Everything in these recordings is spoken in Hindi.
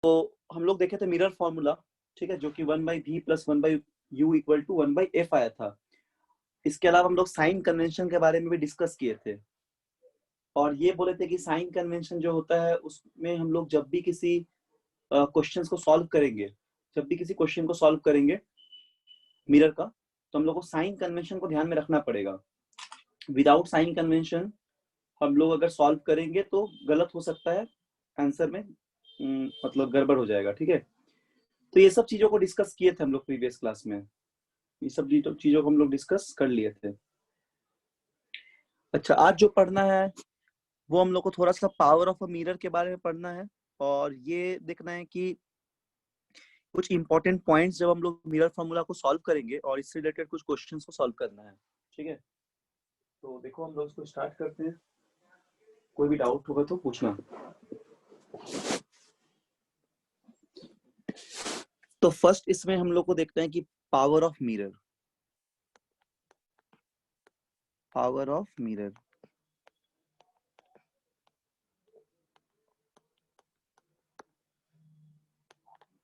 तो हम लोग देखे थे मिरर फॉर्मूला, ठीक है, जो कि 1/v plus 1/u equal to 1/f आया था। इसके अलावा हम लोग साइन कन्वेंशन के बारे में भी डिस्कस किए थे और ये बोले थे कि साइन कन्वेंशन जो होता है उसमें हम लोग जब भी किसी क्वेश्चंस को सॉल्व करेंगे, जब भी किसी क्वेश्चन को सॉल्व करेंगे मिरर का, तो हम लोग को साइन कन्वेंशन को ध्यान में रखना पड़ेगा। विदाउट साइन कन्वेंशन हम लोग अगर सॉल्व करेंगे तो गलत हो सकता है, आंसर में मतलब गड़बड़ हो जाएगा, ठीक है। तो ये सब चीजों को डिस्कस किए थे हम लोग प्रीवियस क्लास में, ये सब चीजों को हम लोग डिस्कस कर लिए थे। अच्छा, आज जो पढ़ना है वो हम लोग को थोड़ा सा पावर ऑफ अ मिरर के बारे में पढ़ना है और ये देखना है कि कुछ इंपॉर्टेंट पॉइंट्स जब हम लोग मिरर फॉर्मूला को सॉल्व करेंगे और इससे रिलेटेड कुछ क्वेश्चंस को सॉल्व करना है, ठीक है। तो देखो हम लोग इसको स्टार्ट करते हैं, कोई भी डाउट होगा तो पूछना। तो फर्स्ट इसमें हम लोग को देखते हैं कि power of mirror, power of mirror,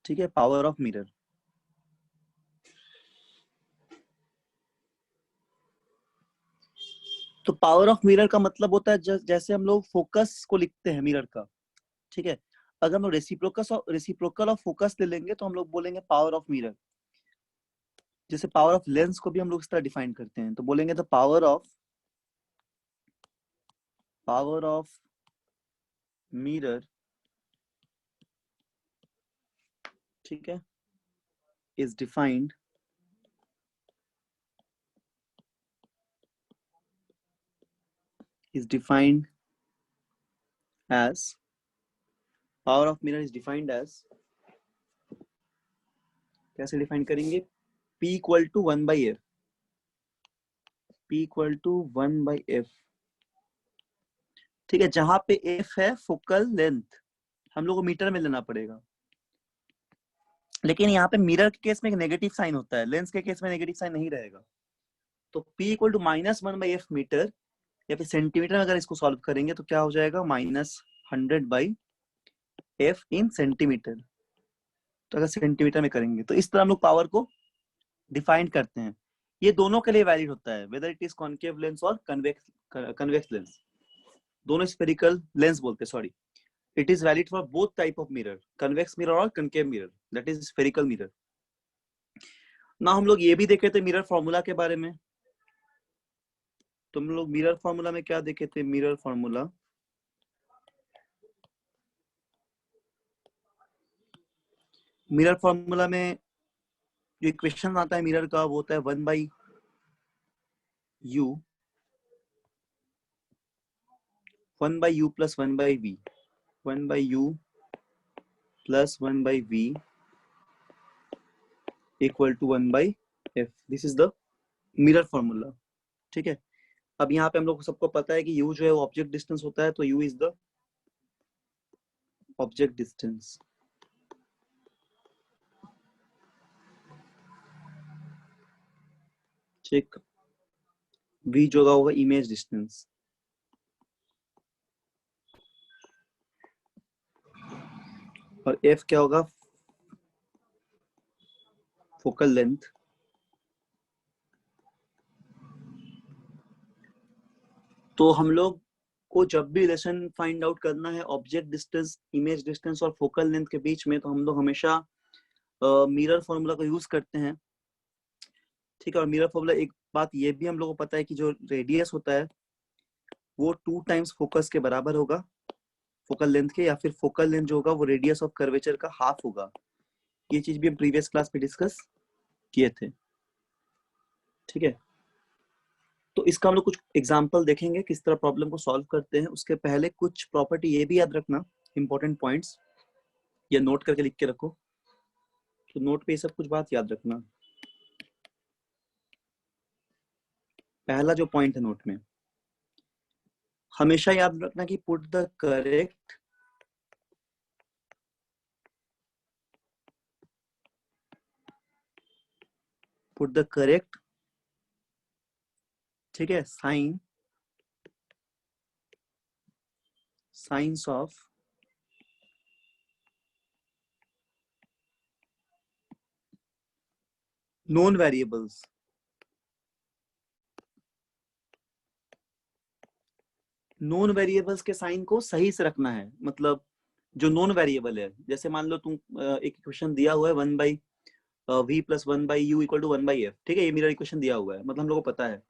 ठीक है, पावर ऑफ मिरर। तो पावर ऑफ मिरर का मतलब होता है जैसे हम लोग फोकस को लिखते हैं मिरर का, ठीक है। अगर हम लोग रेसिप्रोकल ऑफ फोकस ले लेंगे तो हम लोग बोलेंगे पावर ऑफ मिरर। जैसे पावर ऑफ लेंस को भी हम लोग इस तरह डिफाइन करते हैं, तो बोलेंगे द पावर ऑफ मिरर, ठीक है, is defined as power of mirror is defined as, कैसे डिफाइन करेंगे, P equal to 1/f, P equal to 1/f, ठीक है। जहां पे f है फोकल लेंथ, हम लोग को मीटर में लेना पड़ेगा, लेकिन यहाँ पे मिरर के केस में एक नेगेटिव साइन होता है, लेंस के केस में नेगेटिव साइन नहीं रहेगा। तो P equal to -1/f metre, या फिर सेंटीमीटर में अगर इसको सॉल्व करेंगे तो क्या हो जाएगा, -100/f इन सेंटीमीटर। तो अगर सेंटीमीटर में करेंगे तो इस तरह हम लोग पावर को डिफाइन करते हैं। ये दोनों के लिए वैलिड होता है, whether it is concave lens और कन्वेक्स लेंस, दोनों स्फेरिकल लेंस बोलते हैं, sorry. It is valid for both type of mirror, convex mirror और concave mirror, that is spherical mirror. ना हम लोग ये भी देखे थे मिरर फॉर्मूला के बारे में। तुम लोग मिरर फॉर्मूला में क्या देखे थे, मिरर फॉर्मूला में जो इक्वेशन आता है मिरर का वो होता है 1/u, 1/u plus 1/v, 1/u plus 1/v equal to 1/f। This is the mirror formula, ठीक है। अब यहाँ पे हम लोग को सबको पता है कि u जो है वो ऑब्जेक्ट डिस्टेंस होता है, तो u is the object distance, ठीक। v जो होगा इमेज डिस्टेंस, और f क्या होगा, फोकल लेंथ। तो हम लोग को जब भी रिलेशन फाइंड आउट करना है ऑब्जेक्ट डिस्टेंस, इमेज डिस्टेंस और फोकल लेंथ के बीच में, तो हम लोग हमेशा मिरर फॉर्मूला को यूज करते हैं, ठीक है। और मिरर फॉर्मूला, एक बात ये भी हम लोग को पता है कि जो रेडियस होता है वो 2 टाइम्स फोकस के बराबर होगा, फोकल लेंथ के, या फिर फोकल लेंथ जो होगा वो रेडियस ऑफ कर्वेचर का हाफ होगा। ये चीज भी हम प्रीवियस क्लास में डिस्कस किए थे, ठीक है। तो इसका हम लोग कुछ एग्जांपल देखेंगे किस तरह प्रॉब्लम को सॉल्व करते हैं। उसके पहले कुछ प्रॉपर्टी ये भी याद रखना, इंपॉर्टेंट पॉइंट्स, या नोट करके लिख के रखो, तो नोट पे ये सब कुछ बात याद रखना। पहला जो पॉइंट है नोट में, हमेशा याद रखना कि पुट द करेक्ट, ठीक है, science of non variables, non variables के साइन को सही से रखना है। मतलब जो नॉन वेरिएबल है, जैसे मान लो तुम एक इक्वेशन दिया हुआ है 1/v + 1/u = 1/f, ठीक है, ये मेरा इक्वेशन दिया हुआ है, मतलब हम लोग को पता है।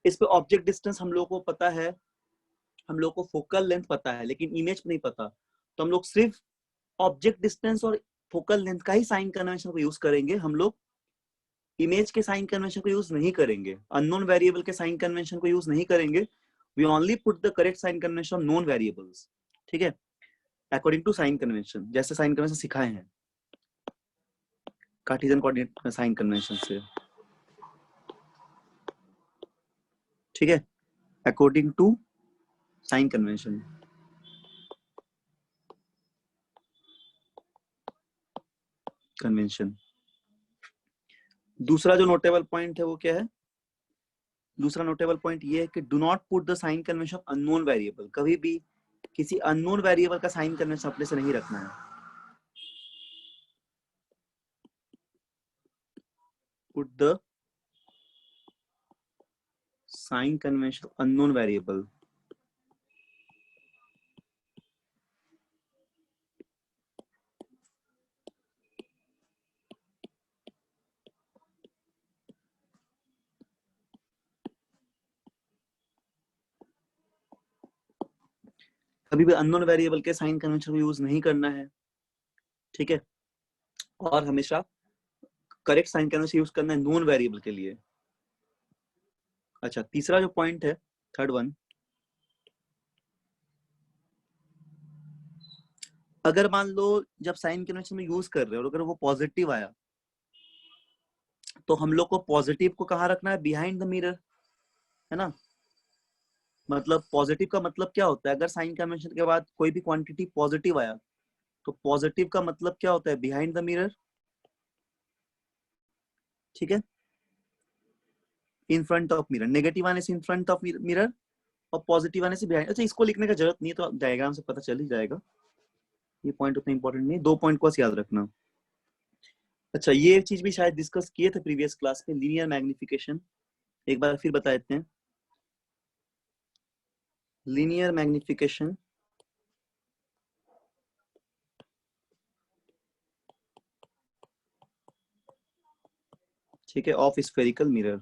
इस पे ऑब्जेक्ट डिस्टेंस हम लोग को पता है, हम लोग को फोकल लेंथ पता है, लेकिन इमेज नहीं पता। तो हम लोग सिर्फ ऑब्जेक्ट डिस्टेंस और फोकल लेंथ का ही साइन कन्वेंशन को यूज करेंगे, हम लोग इमेज के साइन कन्वेंशन को यूज नहीं करेंगे, अननोन वेरिएबल के साइन कन्वेंशन को यूज नहीं करेंगे। We only put the correct sign convention of known variables, ठीक है, अकॉर्डिंग टू साइन कन्वेंशन, जैसे साइन कन्वेंशन सिखाए हैं कार्टेशियन कोऑर्डिनेट साइन कन्वेंशन से, ठीक है, according to sign convention. Convention. दूसरा जो नोटेबल पॉइंट है वो क्या है? दूसरा नोटेबल पॉइंट ये है कि do not put the sign convention of unknown variable. कभी भी किसी अननोन वेरिएबल का साइन कन्वेंशन अपने से नहीं रखना है। Put the sign convention of unknown variable. कभी भी अननोन वेरिएबल के साइन कन्वेंशन को यूज नहीं करना है, ठीक है, और हमेशा करेक्ट साइन कन्वेंशन यूज करना है नोन वेरिएबल के लिए। अच्छा, तीसरा जो पॉइंट है, थर्ड वन, अगर मान लो जब साइन कन्वेंशन में यूज कर रहे हो और अगर वो पॉजिटिव आया, तो हम लोग को पॉजिटिव को कहाँ रखना है? बिहाइंड द मिरर, है ना। मतलब पॉजिटिव का मतलब क्या होता है? अगर साइन कन्वेंशन के बाद कोई भी क्वांटिटी पॉजिटिव आया, तो पॉजिटिव का मतलब क्या होता है? बिहाइंड द मिरर, ठीक है, in front of mirror. Negative आने से इन फ्रंट ऑफ मिरर और पॉजिटिव आने से बिहाइंड। अच्छा, इसको लिखने का जरूरत नहीं है, तो डायग्राम से पता चल ही जाएगा, ये पॉइंट उतना इंपॉर्टेंट नहीं। 2 पॉइंट को बस याद रखना। अच्छा, ये चीज भी शायद डिस्कस किए थे प्रीवियस क्लास में, लीनियर मैग्निफिकेशन। एक बार फिर बता देते हैं, लीनियर मैग्निफिकेशन, ठीक है, of spherical mirror.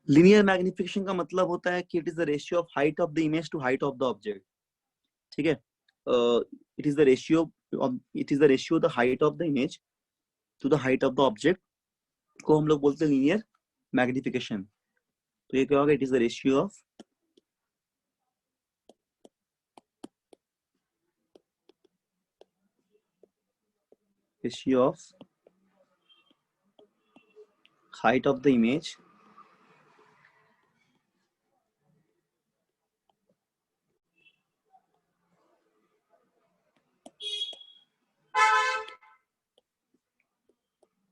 Linear magnification का मतलब होता है कि it is the ratio of height of the image to height of the object, ठीक है। It is the ratio the height of the image to the height of the object को हम लोग बोलते हैं लीनियर मैग्निफिकेशन। तो ये क्या होगा? It is the ratio of height of the image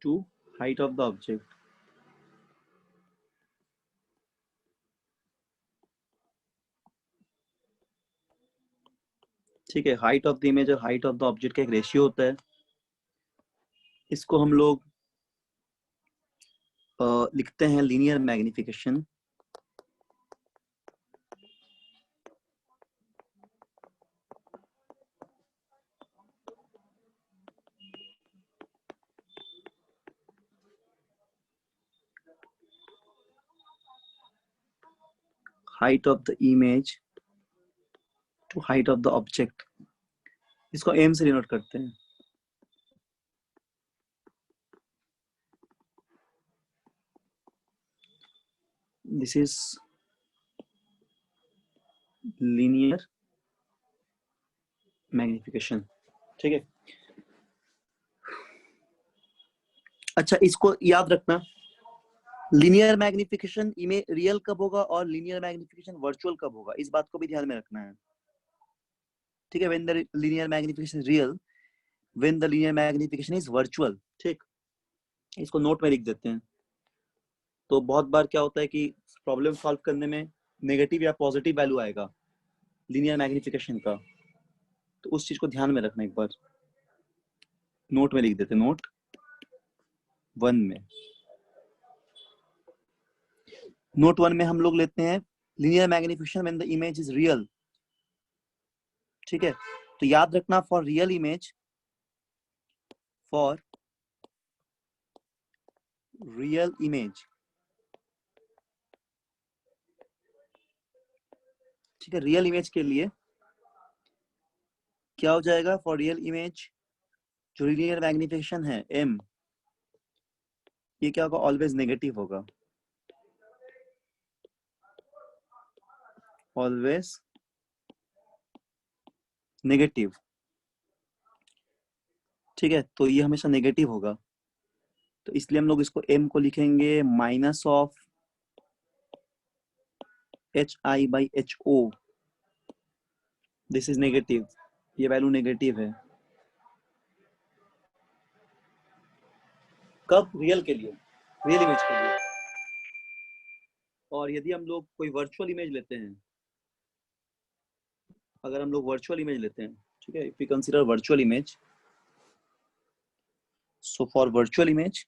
to height of the object। ठीक है, हाइट ऑफ द इमेज और हाइट ऑफ द ऑब्जेक्ट का एक रेशियो होता है। इसको हम लोग लिखते हैं linear magnification. Height of the image to height of the object, इसको एम से डिनोट करते हैं। दिस इज लीनियर मैग्निफिकेशन, ठीक है। अच्छा, इसको याद रखना, लीनियर मैग्निफिकेशन इमेज रियल कब होगा और लीनियर मैग्निफिकेशन वर्चुअल कब होगा, इस बात को भी ध्यान में रखना है, ठीक है। When the linear magnification real, when the linear magnification is virtual, ठीक। इसको नोट में लिख देते हैं। तो बहुत बार क्या होता है कि प्रॉब्लम सॉल्व करने में नेगेटिव या पॉजिटिव वैल्यू आएगा लीनियर मैग्निफिकेशन का, तो उस चीज को ध्यान में रखना। एक बार नोट में लिख देते, नोट 1 में। नोट 1 में हम लोग लेते हैं linear magnification when the image is real. ठीक है, तो याद रखना for real image, for real image, ठीक है, रियल इमेज के लिए क्या हो जाएगा, फॉर रियल इमेज जो लीनियर मैग्निफिकेशन है m, ये क्या होगा, ऑलवेज नेगेटिव होगा, ऑलवेज नेगेटिव। ठीक है, तो ये हमेशा नेगेटिव होगा, तो इसलिए हम लोग इसको m को लिखेंगे minus of hi/ho। This is negative, ये वैल्यू नेगेटिव है। कब, रियल के लिए, रियल इमेज के लिए। और यदि हम लोग कोई वर्चुअल इमेज लेते हैं, अगर हम लोग वर्चुअल इमेज लेते हैं, ठीक है, if we consider virtual image, so for virtual image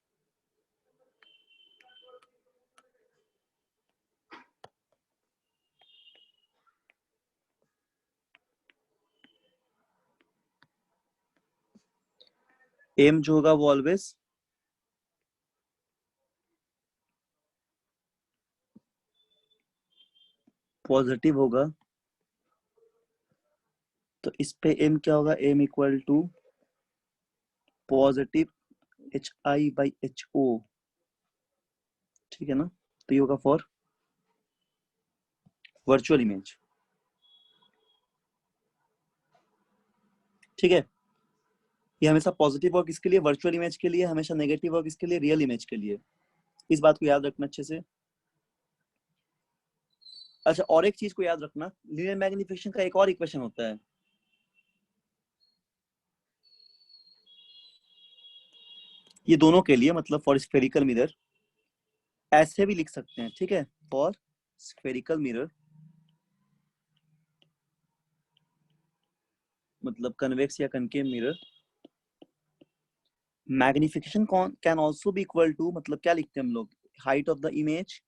m जो होगा वो ऑलवेज पॉजिटिव होगा। तो इस पे m क्या होगा, m equal to positive hi/ho। ठीक है ना, तो ये होगा फॉर वर्चुअल इमेज। ठीक है, ये हमेशा पॉजिटिव वर्क इसके लिए वर्चुअल इमेज के लिए, हमेशा नेगेटिव वर्क इसके लिए रियल इमेज के लिए। इस बात को याद रखना अच्छे से। अच्छा, और एक चीज को याद रखना, लीनियर मैग्निफिकेशन का एक और इक्वेशन होता है, ये दोनों के लिए, मतलब फॉर स्फेरिकल मिरर ऐसे भी लिख सकते हैं। ठीक है, फॉर स्फेरिकल मिरर मतलब कन्वेक्स या concave mirror, magnification can also be equal to, मतलब क्या लिखते हैं हम लोग, height of the image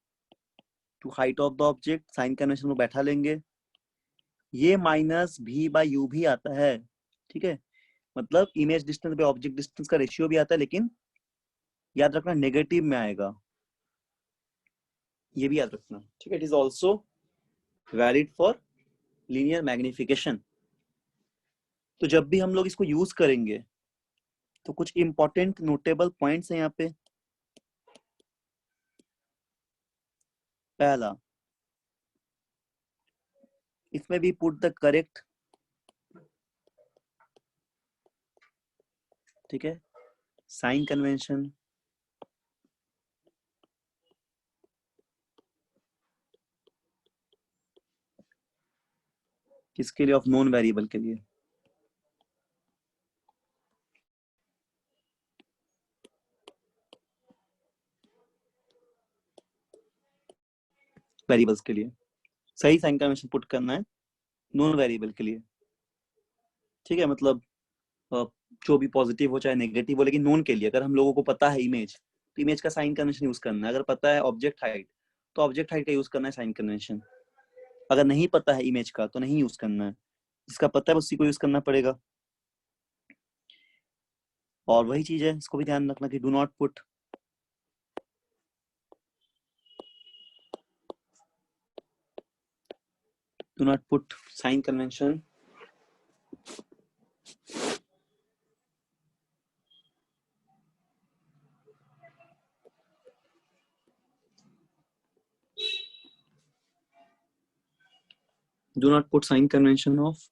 to height of the object, sign convention में बैठा लेंगे, ये माइनस v/u भी आता है। ठीक है, मतलब इमेज डिस्टेंस पे ऑब्जेक्ट डिस्टेंस का रेशियो भी आता है, लेकिन याद रखना नेगेटिव में आएगा, ये भी याद रखना। ठीक है, it is also valid for linear magnification. तो जब भी हम लोग इसको यूज करेंगे तो कुछ इंपॉर्टेंट नोटेबल पॉइंट्स हैं यहाँ पे। पहला, इसमें भी पुट द करेक्ट, ठीक है, साइन कन्वेंशन, किसके लिए, ऑफ नॉन वेरिएबल के लिए, वेरिएबल्स के लिए सही साइन कन्वेंशन पुट करना है नॉन वेरिएबल के लिए। ठीक है, मतलब जो भी पॉजिटिव हो चाहे नेगेटिव हो, लेकिन नोन के लिए। अगर हम लोगों को पता है इमेज, तो इमेज का साइन कन्वेंशन यूज करना है। अगर पता है ऑब्जेक्ट हाइट, तो ऑब्जेक्ट हाइट का यूज करना है साइन कन्वेंशन। अगर नहीं पता है इमेज का, तो नहीं यूज करना है, जिसका पता है उसी को यूज करना पड़ेगा। और वही चीज है, इसको भी ध्यान रखना कि do not put sign convention of,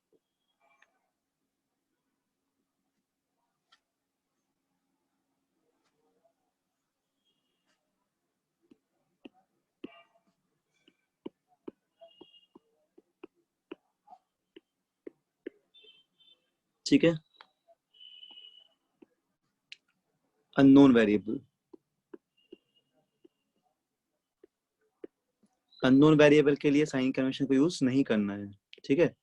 ठीक है, अननोन वेरिएबल। अननोन वेरिएबल के लिए साइन कन्वेंशन को यूज नहीं करना है, ठीक है,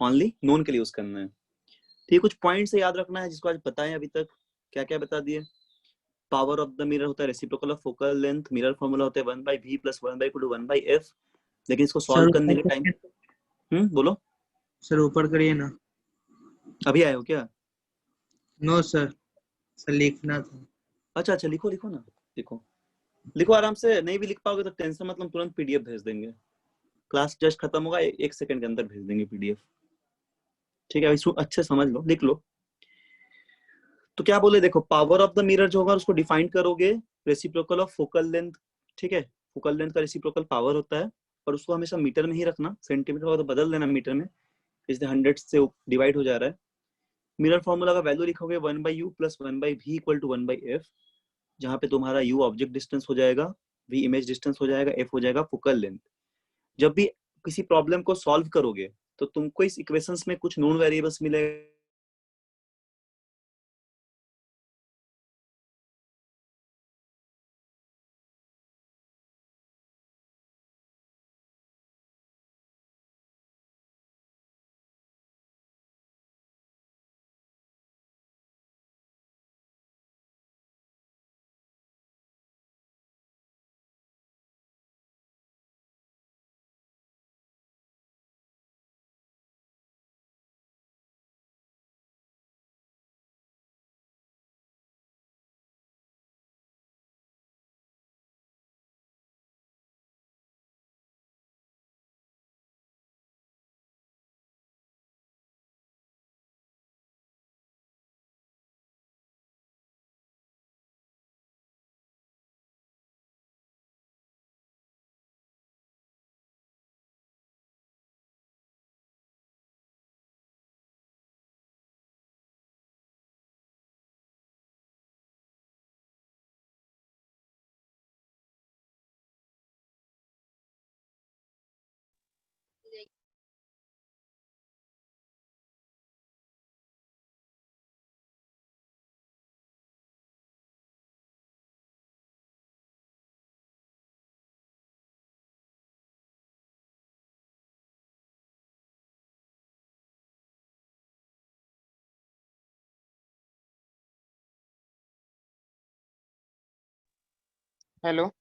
ओनली नोन के लिए यूज करना है। ठीक है, कुछ पॉइंट्स से याद रखना है जिसको आज बताएं अभी तक। क्या क्या बता दिए? पावर ऑफ द मिरर होता है reciprocal of focal length, mirror formula होता है 1/v + 1/1/f, लेकिन इसको सर सॉल्व करने ऊपर के टाइम करिए। बोलो। सर ऊपर करिए ना। अभी आए हो क्या? नो सर, सर लिखना था। अच्छा अच्छा, लिखो लिखो ना, लिखो लिखो आराम से। नहीं भी लिख पाओगे तो टेंशन मतलब तुरंत पीडीएफ भेज देंगे। क्लास जस्ट खत्म होगा, एक सेकंड के अंदर भेज देंगे पीडीएफ। ठीक है, इसको अच्छे समझ लो, लिख लो। तो क्या बोले, देखो पावर ऑफ द मिरर जो होगा उसको डिफाइन करोगे रेसिप्रोकल ऑफ फोकल लेंथ। ठीक है, फोकल लेंथ का रेसिप्रोकल पावर होता है, और उसको हमेशा मीटर में ही रखना, सेंटीमीटर होगा तो बदल देना मीटर में, इसलिए 100 से डिवाइड हो जा रहा है। मिरर फॉर्मूला का वैल्यू लिखोगे 1/u + 1/v = 1/f, जहां पे तुम्हारा u ऑब्जेक्ट डिस्टेंस हो जाएगा, v इमेज डिस्टेंस हो जाएगा, f हो जाएगा फोकल लेंथ। जब भी किसी प्रॉब्लम को सॉल्व करोगे तो तुमको इस इक्वेशंस में कुछ नोन वेरिएबल्स मिलेगा। हेलो।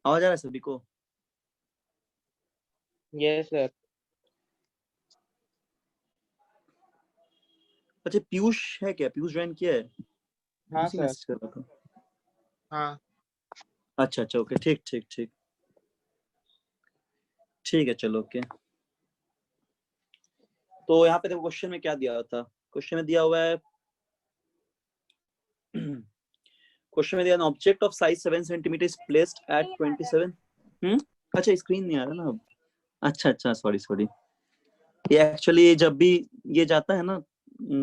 आवाज आ रहा है सभी को? Yes sir. अच्छा पीयूष है क्या? पीयूष ज्वाइन किया है? हाँ उसी सर। मैसेज कर रहा था। हाँ अच्छा अच्छा ओके ठीक ठीक ठीक ठीक है चलो ओके। तो यहाँ पे देखो क्वेश्चन में क्या दिया हुआ था। क्वेश्चन में दिया हुआ है क्वेश्चन में दिया object of size 7 centimetre is placed at 27। अच्छा स्क्रीन नहीं आ रहा ना अब। अच्छा अच्छा सॉरी सॉरी। ये एक्चुअली जब भी ये जाता है ना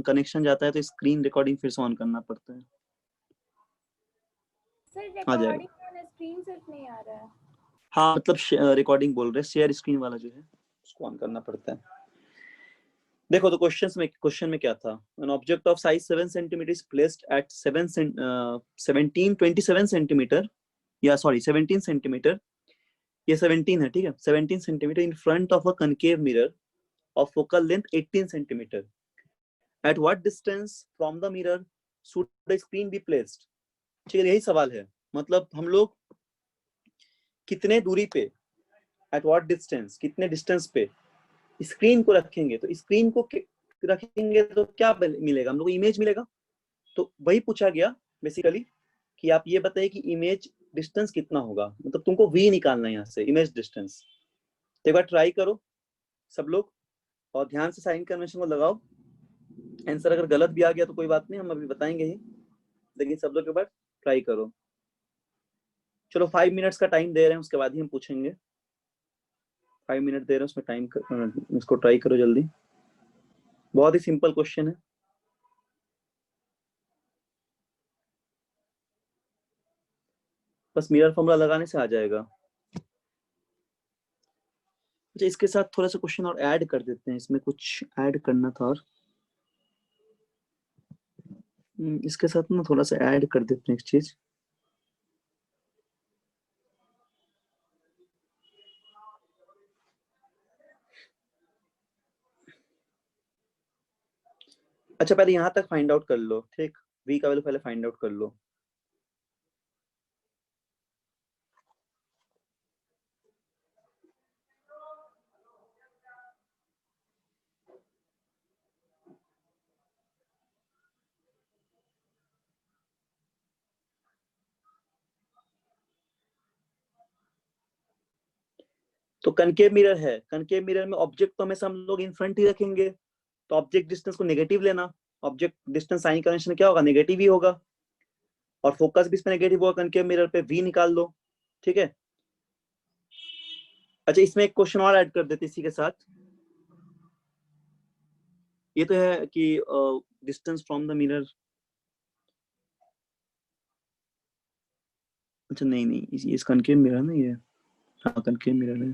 कनेक्शन जाता है तो स्क्रीन रिकॉर्डिंग फिर से ऑन करना पड़ता है। सर आ जाएगा। रिकॉर्डिंग वाला स्क्रीन सिर्फ नहीं आ रहा है। हाँ मतलब रिकॉर्डिंग बोल रहे हैं, शेयर स्क्रीन वाला जो है उसको ऑन करना पड़ता है। देखो तो क्वेश्चन में क्या था। An object of size 7 centimetre is placed at 27 centimetre या सॉरी 17 सेंटीमीटर। ये 17 है ठीक है। 17 centimetre in front of a concave mirror of focal length 18 centimetre. At what distance from the mirror should the screen be placed. ठीक है यही सवाल है। मतलब हम लोग कितने दूरी पे, एट व्हाट डिस्टेंस, कितने डिस्टेंस पे स्क्रीन को रखेंगे। तो स्क्रीन को रखेंगे तो क्या मिलेगा हम लोग को? इमेज मिलेगा। तो वही पूछा गया बेसिकली कि आप ये बताइए कि इमेज डिस्टेंस कितना होगा। मतलब तुमको वी निकालना है यहाँ से इमेज डिस्टेंस। तो एक बार ट्राई करो सब लोग और ध्यान से साइन कन्वेंशन को लगाओ। आंसर अगर गलत भी आ गया तो कोई बात नहीं, हम अभी बताएंगे ही, लेकिन सब लोग एक बार ट्राई करो। चलो 5 मिनट्स का टाइम दे रहे हैं उसके बाद ही हम पूछेंगे। 5 मिनट दे रहे हैं उसमें टाइम इसको ट्राई करो जल्दी। बहुत ही सिंपल क्वेश्चन है। बस मिरर फॉर्मूला लगाने से आ जाएगा। अच्छा इसके साथ थोड़ा सा क्वेश्चन और ऐड कर देते हैं। इसमें कुछ ऐड करना था और इसके साथ ना थोड़ा सा ऐड कर देते हैं एक चीज। अच्छा पहले यहाँ तक फाइंड आउट कर लो ठीक। वी का वैल्यू पहले फाइंड आउट कर लो। तो कनकेव मिरर है। कनकेव मिरर में ऑब्जेक्ट तो हमेशा हम लोग इन फ्रंट ही रखेंगे। तो ऑब्जेक्ट डिस्टेंस को नेगेटिव लेना। ऑब्जेक्ट डिस्टेंस साइन कन्वेंशन क्या होगा? नेगेटिव ही होगा। और फोकस भी इसमें नेगेटिव होगा कनकेव मिरर पे। वी निकाल लो ठीक है। अच्छा इसमें एक क्वेश्चन और ऐड कर देते इसी के साथ। ये तो है कि डिस्टेंस फ्रॉम द मिरर। अच्छा नहीं नहीं इस कनकेव मिरर ना ये। हाँ कनकेव मिरर है।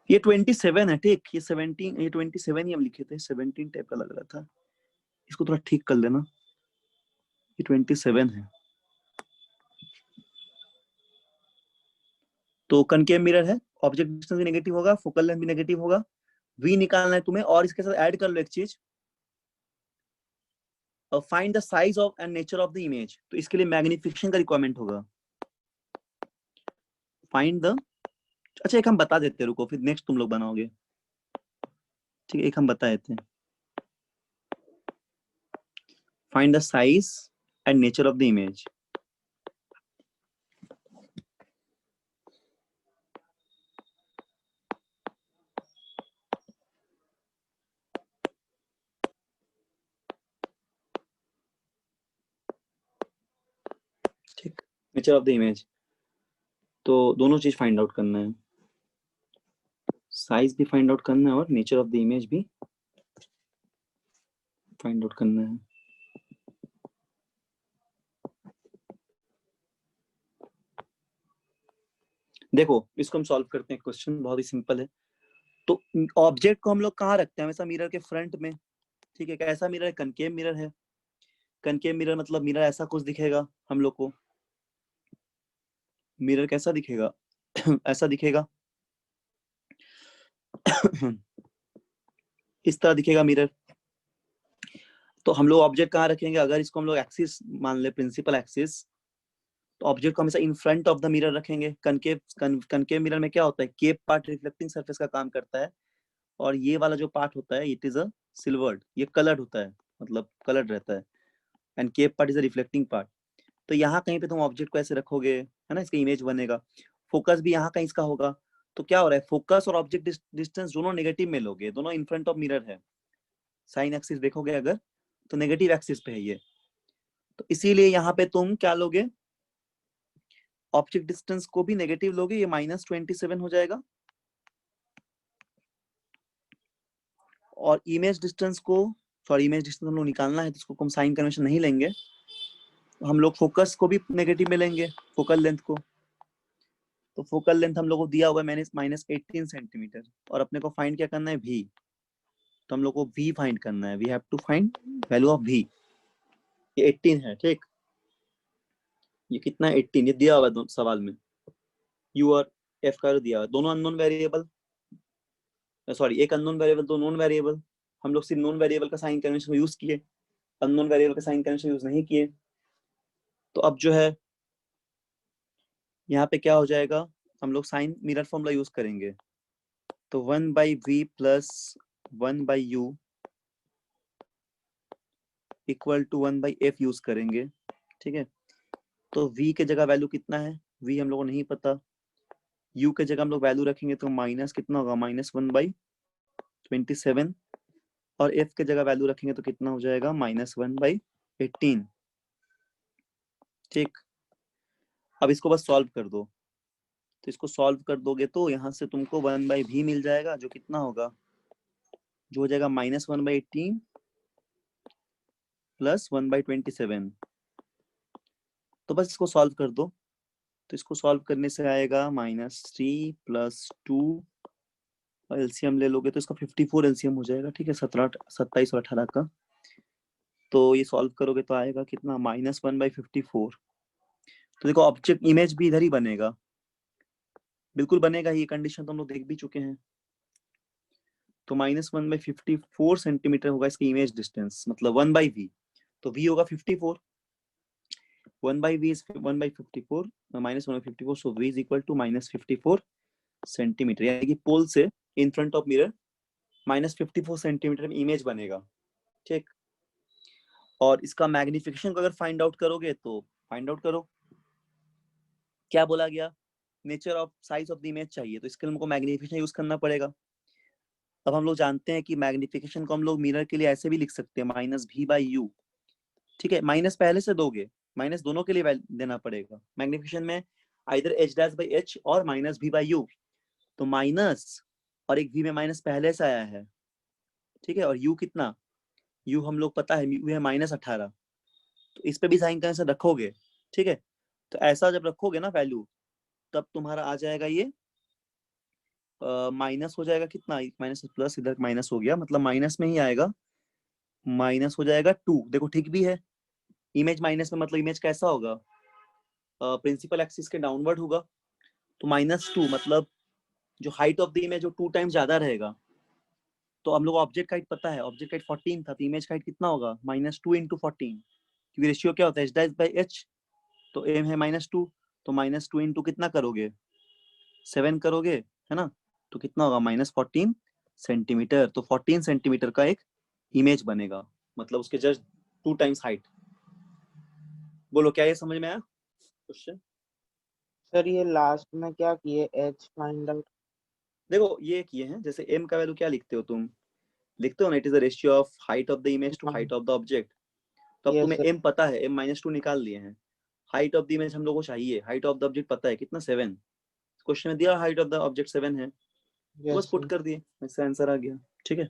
ये 27 है ठीक। ये 17 ये 27 ही हम लिखे थे। 17 टाइप का लग रहा था। इसको थोड़ा ठीक कर लेना। ये 27 है। तो कनकेव मिरर है। ऑब्जेक्ट डिस्टेंस भी नेगेटिव होगा, फोकल लेंथ भी नेगेटिव होगा। वी निकालना है तुम्हें। और इसके साथ ऐड कर लो एक चीज, find the size of and nature of the image. तो इसके लिए मैग्निफिकेशन का रिक्वायरमेंट होगा। फाइंड द अच्छा एक हम बता देते हैं रुको, फिर नेक्स्ट तुम लोग बनाओगे ठीक है। एक हम बता देते हैं। Find the size and nature of the image. ठीक। नेचर ऑफ द इमेज तो दोनों चीज फाइंड आउट करना है। साइज भी फाइंड आउट करना है और नेचर ऑफ द इमेज भी फाइंड आउट करना है। देखो इसको हम सॉल्व करते हैं। क्वेश्चन बहुत ही सिंपल है। तो ऑब्जेक्ट को हम लोग कहाँ रखते हैं? हमेशा मिरर के फ्रंट में ठीक है। कैसा मिरर है? कनकेव मिरर है। कनकेव मिरर मतलब मिरर ऐसा कुछ दिखेगा हम लोग को। मिरर कैसा दिखेगा? ऐसा दिखेगा। इस तरह दिखेगा मिरर। तो हम लोग ऑब्जेक्ट कहाँ रखेंगे, अगर इसको हम लोग एक्सिस मान ले, प्रिंसिपल एक्सिस, तो ऑब्जेक्ट को हमेशा in front of the mirror रखेंगे। कनकेव मिरर में क्या होता है, केप पार्ट रिफ्लेक्टिंग सरफेस का काम करता है, और ये वाला जो पार्ट होता है इट इज अ सिल्वर्ड, ये कलर्ड होता है, मतलब कलर्ड रहता है, and cape part is a reflecting part. तो यहाँ कहीं पे तुम ऑब्जेक्ट को ऐसे रखोगे, है ना, इसका इमेज बनेगा। फोकस भी यहाँ कहीं इसका होगा। तो क्या हो रहा है, फोकस और ऑब्जेक्ट डिस्टेंस दोनों नेगेटिव में लोगे, दोनों इन फ्रंट ऑफ मिरर है। साइन एक्सिस देखोगे अगर, तो नेगेटिव एक्सिस पे है ये। तो इसीलिए यहाँ पे तुम क्या लोगे, ऑब्जेक्ट डिस्टेंस को भी नेगेटिव लोगे, ये -27 हो जाएगा, और इमेज डिस्टेंस को, सॉरी इमेज डिस्टेंस हम लोग निकालना है तो इसको हम साइन कन्वेंशन नहीं लेंगे, हम लोग फोकस को भी नेगेटिव में लेंगे, फोकल लेंथ को। तो फोकल लेंथ हम लोग को दिया हुआ है -18 सेंटीमीटर, और अपने को फाइंड क्या करना है, v। तो हम लोग को v फाइंड करना है, we have to find value of v। ये 18 है, ठीक। ये कितना है, 18, ये दिया हुआ है सवाल में, u और f का दिया हुआ है, दोनों अननोन वेरिएबल, सॉरी एक अननोन वेरिएबल, दो नोन वेरिएबल। हम लोग सिर्फ नोन वेरिएबल का साइन कन्वेंशन यूज किए, अननोन वेरिएबल का साइन कन्वेंशन यूज नहीं किए। तो अब जो है यहाँ पे क्या हो जाएगा, हम लोग साइन मिरर फॉर्मूला यूज करेंगे। तो 1/v plus 1/u equal to 1/f use करेंगे, ठीक है। तो v के जगह वैल्यू कितना है, v हम लोग को नहीं पता, u के जगह हम लोग वैल्यू रखेंगे तो माइनस कितना होगा, -1/27, और f के जगह वैल्यू रखेंगे तो कितना हो जाएगा, -1/18, ठीक। अब इसको बस सॉल्व कर दो, तो इसको सॉल्व कर दोगे तो यहाँ से तुमको 1/v मिल जाएगा, जो कितना होगा, जो हो जाएगा -1/18 प्लस 1/27। तो बस इसको सॉल्व कर दो, तो इसको सॉल्व करने से आएगा -3 + 2, और एलसीएम ले लोगे तो इसका 54 एलसीएम हो जाएगा, ठीक है, 17, 27 और 18 का। तो ये सॉल्व करोगे तो आएगा कितना, -1/54। तो देखो ऑब्जेक्ट इमेज भी इधर ही बनेगा, बिल्कुल बनेगा, ये कंडीशन तो हम लोग देख भी चुके हैं। तो -1/54 सेंटीमीटर होगा इसकी इमेज डिस्टेंस, मतलब 1/v। तो v होगा 54, 1/v is 1/54, -1/54, so v is equal to -54 centimetre, यानी कि पोल से in front of mirror -54 centimetre में इमेज बनेगा, ठीक। और इसका मैग्निफिकेशन को अगर फाइंड आउट करोगे तो फाइंड आउट करो, क्या बोला गया, nature of size of the image चाहिए, तो इसके लिए हमको मैग्निफिकेशन यूज करना पड़ेगा। अब हम लोग जानते हैं कि मैग्निफिकेशन को हम लोग मिरर के लिए ऐसे भी लिख सकते हैं, -v/u, ठीक है। माइनस पहले से दोगे, माइनस दोनों के लिए देना पड़ेगा मैग्निफिकेशन में, आइदर h'/h और -v/u। तो माइनस और एक v में माइनस पहले से आया है, ठीक है, और u कितना, u हम लोग पता है u है -18, तो इस पे भी साइन कन्वेंशन रखोगे, ठीक है। तो ऐसा जब रखोगे ना वैल्यू, तब तुम्हारा आ जाएगा ये माइनस हो जाएगा कितना, माइनस प्लस, इधर माइनस हो गया, मतलब माइनस में ही आएगा, माइनस हो जाएगा 2। देखो ठीक भी है, इमेज माइनस में मतलब इमेज कैसा होगा, प्रिंसिपल एक्सिस के डाउनवर्ड होगा। तो -2 मतलब जो हाइट ऑफ द इमेज जो 2 टाइम्स ज्यादा रहेगा। तो हम लोग ऑब्जेक्ट हाइट पता है, ऑब्जेक्ट हाइट 14 था, तो इमेज हाइट कितना होगा, -2 × 14, क्योंकि रेशियो क्या होता है h'/h, तो m है -2, तो -2 × कितना करोगे, 7 करोगे, है ना, तो कितना होगा, -14 सेंटीमीटर। तो 14 सेंटीमीटर का एक इमेज बनेगा, मतलब उसके जस्ट 2 टाइम्स हाइट। बोलो क्या ये समझ में आया क्वेश्चन। सर ये लास्ट में क्या किए, एच फाइंड आउट? देखो ये किए हैं, जैसे m का वैल्यू क्या लिखते हो तुम, लिखते हो ना, it is the ratio of height of the image to height of the object. तो अब यस तुम्हें सर। m पता है, m-2 निकाल लिए हैं, हाइट ऑफ द इमेज हम लोग को चाहिए, हाइट ऑफ द ऑब्जेक्ट पता है कितना, 7, क्वेश्चन में दिया हाइट ऑफ द ऑब्जेक्ट 7 है, तो बस यस पुट सर। कर दिए, इससे आंसर आ गया, ठीक है।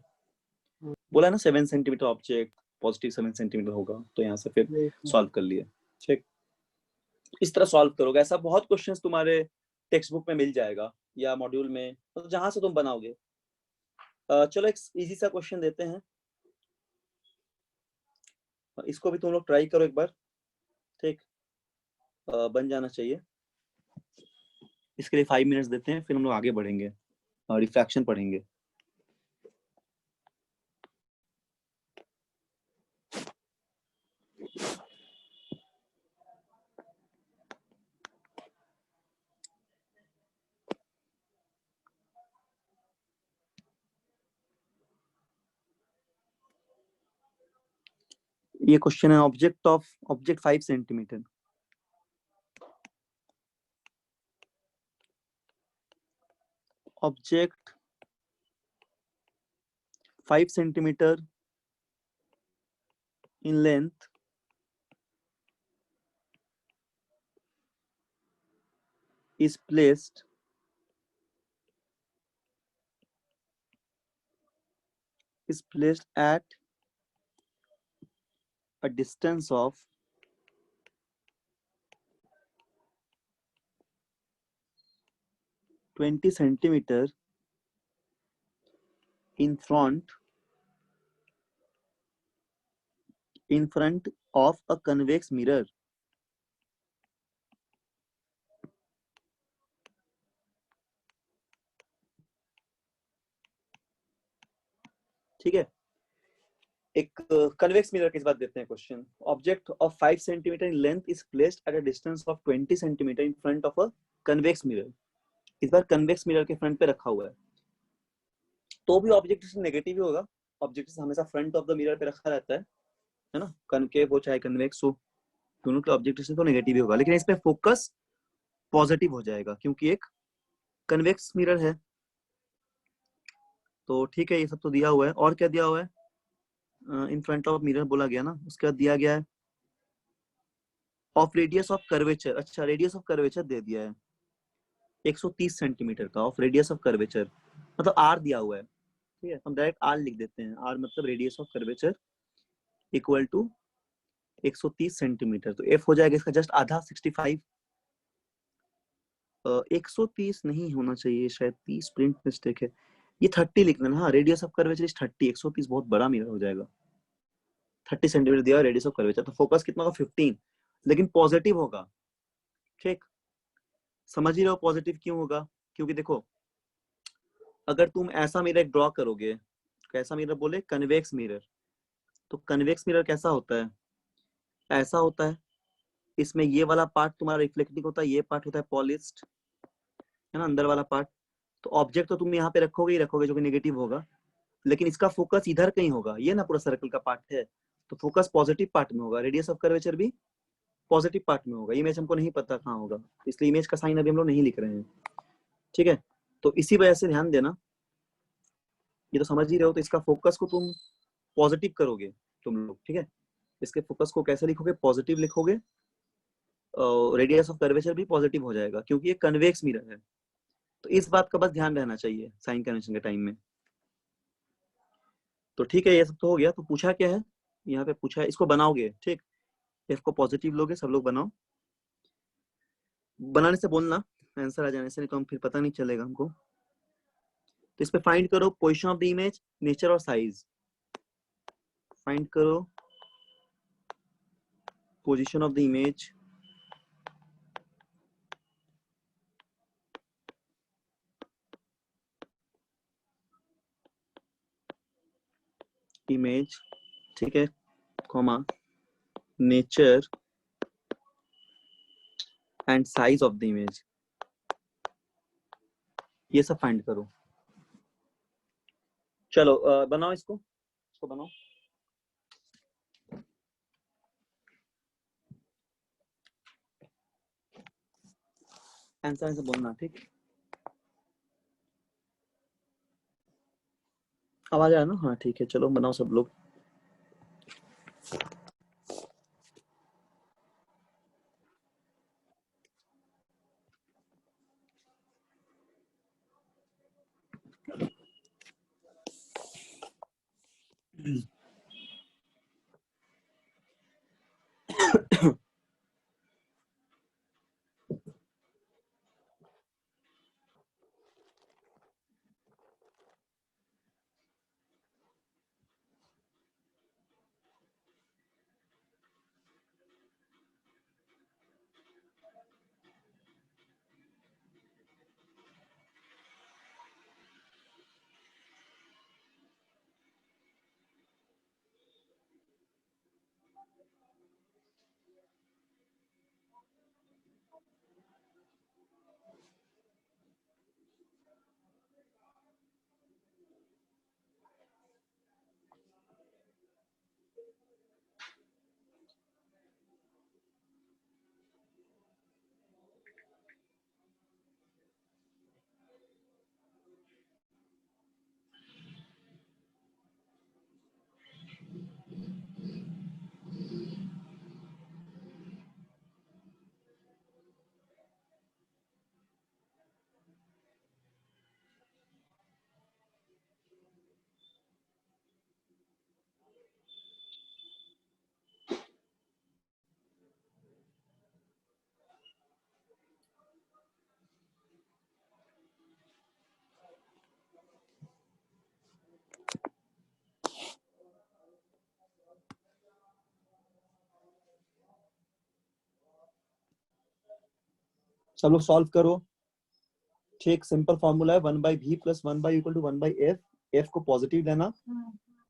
बोला ना 7 सेंटीमीटर ऑब्जेक्ट पॉजिटिव 7 सेंटीमीटर होगा, तो यहाँ से फिर यस सर। सॉल्व कर लिए, ठीक। इस तरह सॉल्व करोगे, ऐसा बहुत क्वेश्चंस तुम्हारे टेक्स्ट बुक में मिल जाएगा या मॉड्यूल में, तो जहां से तुम बनाओगे। चलो एक इजी सा क्वेश्चन देते हैं, इसको भी तुम लोग ट्राई करो एक बार, ठीक, बन जाना चाहिए। इसके लिए 5 मिनट्स देते हैं, फिर हम लोग आगे बढ़ेंगे और रिफ्रैक्शन पढ़ेंगे। ये क्वेश्चन है object 5 centimetre. Object 5 centimetre in length is placed at a distance of 20 centimeter in front of a convex mirror। ठीक है, एक कन्वेक्स मिरर की बात देते हैं question. Object of 5 centimetre in length is placed at a distance of 20 centimetre in front of a convex mirror. इस बार कन्वेक्स मिरर के फ्रंट पे रखा हुआ है, तो भी ऑब्जेक्ट नेगेटिव ही होगा। ऑब्जेक्ट हमेशा फ्रंट ऑफ द मिरर पे रखा रहता है ना, कनकेव हो चाहे कन्वेक्स हो, दोनों के ऑब्जेक्ट तो नेगेटिव ही होगा। लेकिन इस पे फोकस पॉजिटिव हो जाएगा क्योंकि एक कन्वेक्स मिरर है। तो ठीक है, ये सब तो दिया हुआ है। और क्या दिया हुआ है? इन फ्रंट ऑफ मिरर बोला गया ना, उसके बाद दिया गया है ऑफ रेडियस ऑफ कर्वेचर। अच्छा, रेडियस ऑफ कर्वेचर दे दिया है 130 सेंटीमीटर का ऑफ रेडियस ऑफ कर्वेचर, मतलब आर दिया हुआ है। ठीक है, हम डायरेक्ट आर लिख देते हैं। आर मतलब radius of curvature equal to 130 centimetre. तो एफ हो जाएगा इसका जस्ट आधा 65। 130 नहीं होना चाहिए, शायद 30 प्रिंट मिस्टेक है। ये 30 लिखना ना। हाँ, रेडियस ऑफ कर्वेचर इज 30। 130 बहुत बड़ा मिरर हो जाएगा। 30 सेंटीमीटर दिया रेडियस ऑफ कर्वेचर, तो फोकस कितना होगा? 15, लेकिन पॉजिटिव होगा। ठीक, समझ ही रहे हो पॉजिटिव क्यों होगा? क्योंकि देखो, अगर तुम ऐसा मिरर ड्रॉ करोगे, कैसा मिरर बोले? Convex mirror. तो कन्वेक्स मिरर कैसा होता है? ऐसा होता है, इसमें ये वाला पार्ट तुम्हारा रिफ्लेक्टिंग होता है, ये पार्ट होता है पॉलिश्ड, है ना, अंदर वाला पार्ट। तो ऑब्जेक्ट तो तुम यहाँ पे रखोगे ही रखोगे, जो कि नेगेटिव होगा, लेकिन इसका फोकस इधर कहीं होगा। ये ना पूरा सर्कल का पार्ट है, तो फोकस पॉजिटिव पार्ट में होगा। रेडियस ऑफ कर्वेचर भी पॉजिटिव पार्ट में होगा। इमेज हमको नहीं पता कहाँ होगा, इसलिए इमेज का साइन अभी हम लोग नहीं लिख रहे हैं। ठीक है, तो इसी वजह से ध्यान देना, ये तो समझ ही रहे हो। तो इसका फोकस को तुम पॉजिटिव करोगे तुम लोग। ठीक है, इसके फोकस को कैसे लिखोगे? पॉजिटिव लिखोगे। रेडियस ऑफ कर्वेचर भी पॉजिटिव हो जाएगा क्योंकि ये कन्वेक्स मिरर है। तो इस बात का बस ध्यान रहना चाहिए साइन कन्वेंशन के टाइम में। तो ठीक है, ये सब तो हो गया। तो पूछा क्या है यहाँ पे? पूछा है इसको बनाओगे। ठीक, एफ को पॉजिटिव लोगे, सब लोग बनाओ। बनाने से बोलना आंसर आ जाने से, नहीं तो हम फिर पता नहीं चलेगा हमको। तो इस पे फाइंड करो position of the image, nature और साइज। फाइंड करो पोजीशन ऑफ द इमेज, ठीक है, comma nature and size of the image, ये सब फाइंड करो। चलो बनाओ इसको बनाओ। आंसर से बोलना। ठीक, आवाज आया ना? हाँ ठीक है, चलो बनाओ सब लोग। सब लोग सॉल्व करो। ठीक, सिंपल फॉर्मूला है 1/v + 1/u = 1/f। f को पॉजिटिव लेना।